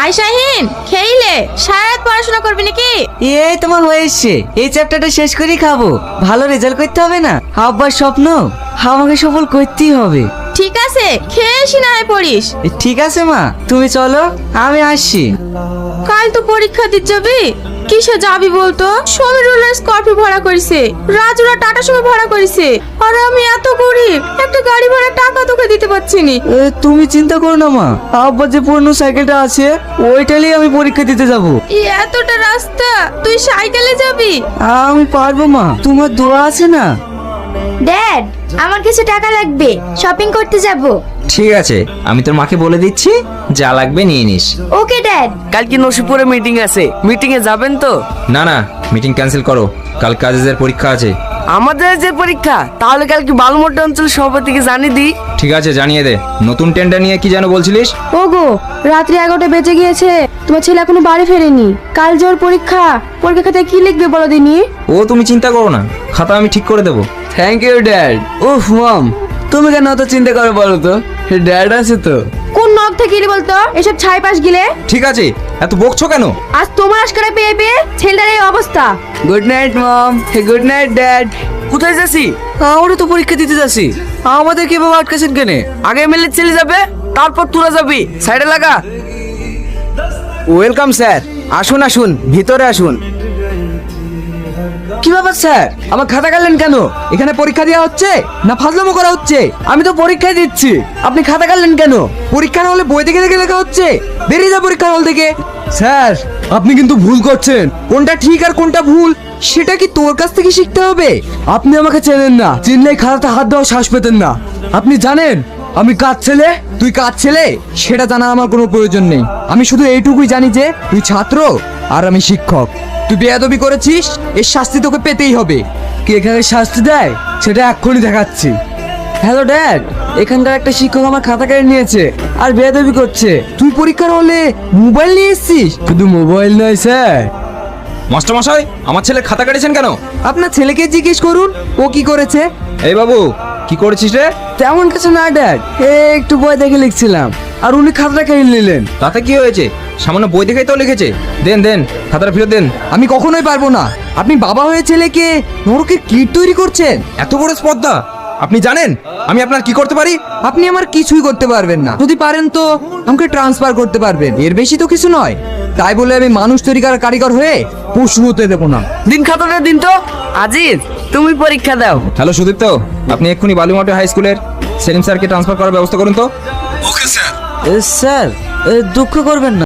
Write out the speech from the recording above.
High Shahin, খেইলে সারা রাত পড়াশোনা করবি নাকি? এই তোমার হয়েছে, এই চ্যাপ্টারটা শেষ করেই খাবো। ভালো রেজাল্ট করতে হবে না, আব্বার স্বপ্ন আমাকে সফল করতেই হবে। ঠিক আছে, খেয়ে এসি না হয় পড়িস। ঠিক আছে মা, তুমি চলো, আমি আসছি। কাল তো পরীক্ষা দিতে যাবি, কিসে যাবি বলতো? সমীরুল্লাহ স্করপিও ভাড়া করেছে, রাজুরা টাটা সুমো ভাড়া করেছে, আর আমি এত গরিব, একটা গাড়ি ভাড়া টাকা তোকে দিতে পারছি না। তুমি চিন্তা করো না মা, আব্বার যে পুরনো সাইকেলটা আছে ওইটালেই আমি পরীক্ষা দিতে যাব। এতটা রাস্তা তুই সাইকেলে যাবি? আমি পারবো মা, তোমার দোয়া আছে না। ড্যাড, আমার কিছু টাকা লাগবে, শপিং করতে যাব। ঠিক আছে, আমি তোর মাকে বলে দিচ্ছি, যা লাগবে নিয়ে নিস। Okay dad. কালকে নসিপুরে মিটিং আছে, মিটিং এ যাবেন তো? না না, মিটিং ক্যান্সেল করো, কাল কাজের পরীক্ষা আছে। আমাদের যে পরীক্ষা, তাহলে কালকে বালুমোট্টা অঞ্চল সভাপতিকে জানিয়ে দিই। ঠিক আছে, জানিয়ে দে। নতুন টেন্ডার নিয়ে কি যেন বলছিলিস? ওগো, রাত্রি 11টা বেজে গিয়েছে, তোমার ছেলে এখনো বাড়ি ফেরেনি। কাল যে ওর পরীক্ষা, পরীক্ষা খাতায় কি লিখবে বলো দিনি? ও তুমি চিন্তা করো না, খাতা আমি ঠিক করে দেবো। Thank you dad. উফ মম, তুমি কেন অত চিন্তা করো বলো তো, ড্যাড আছে তো। কোন নখ থেকে গিলি বলতো এসব ছাই পাশ গিলে? ঠিক আছে, এত বকছো কেন? আজ তোমার আজকারা পেয়ে পেয়ে ছেলেটার এই অবস্থা। গুড নাইট মম, গুড নাইট ড্যাড। কোথায় যাচ্ছি? আমরা তো পরীক্ষা দিতে যাচ্ছি, আমাদের কিভাবে আটকাছেন কেনে? আগে এমএলএ চলে যাবে, তারপর তোরা যাবি। সাইডে লাগা। ওয়েলকাম স্যার, আসুন আসুন, ভিতরে আসুন। কি ব্যাপার স্যার, আমার খাতা কাটলেন কেন? এখানে পরীক্ষা দেওয়া হচ্ছে না ফাজলামো করা হচ্ছে? আমি তো পরীক্ষায় দিচ্ছি, আপনি খাতা কাটলেন কেন? পরীক্ষার হলে বই দেখে দেখে লেখা হচ্ছে, বেরিয়ে যা পরীক্ষার হল থেকে। স্যার, আপনি কিন্তু ভুল করছেন। কোনটা ঠিক আর কোনটা ভুল সেটা কি তোর কাছ থেকে শিখতে হবে? আপনি আমাকে চেনেন না, চিনলেই খাতাতে হাত দেওয়া শ্বাস পেতেন না। আপনি জানেন আমি কার ছেলে, তুই কার ছেলে সেটা জানা আমার কোনো প্রয়োজন নেই। আমি শুধু এইটুকুই জানি যে তুই ছাত্র আর আমি শিক্ষক। তুই বেয়াদবি করেছিস, এর শাস্তি তোকে পেতেই হবে। কে এখানে শাস্তি দেয় সেটা এক্ষুনি দেখাচ্ছি। হ্যালো ড্যাড, এখানকার একটা শিক্ষক আমার খাতা কেড়ে নিয়েছে আর বেয়াদবি করছে। তুই পরীক্ষার হলে মোবাইল নিয়ে এসেছিস? শুধু মোবাইল নয় স্যার। মাস্টার মশাই, আমার ছেলে খাতা কাটেছেন কেন? আপনার ছেলেকে জিজ্ঞেস করুন ও কি করেছে। এই বাবু, কি করেছিস রে? তেমন কিছু না ড্যাড, একটু বই দেখে লিখছিলাম আর উনি খাতাটা কেড়ে নিলেন। তাতে কি হয়েছে? সামান্য বই দেখেই তো লিখেছে। দেন দেন, খাতাটা ফেরত দেন। আমি কখনোই পারবো না। আপনি বাবা হয়ে ছেলেকে নরকের কীট তৈরি করছেন। এত বড় স্পর্ধা! আপনি জানেন আমি আপনার কি করতে পারি? আপনি আমার কিছুই করতে পারবেন না। যদি পারেন তো আমাকে ট্রান্সফার করতে পারবেন, এর বেশি তো কিছু নয়। তাই বলে আমি মানুষ তৈরি করার কারিগর হয়ে পশু হতে দেবো না। দিন খাতাটা দিন তো। আজিজ, তুমি পরীক্ষা দাও। হ্যালো সুদীপ্ত, আপনি এক্ষুনি বালুমাটি হাই স্কুলের সেলিম স্যারকে ট্রান্সফার করার ব্যবস্থা করুন তো। স্যার, দুঃখ করবেন না।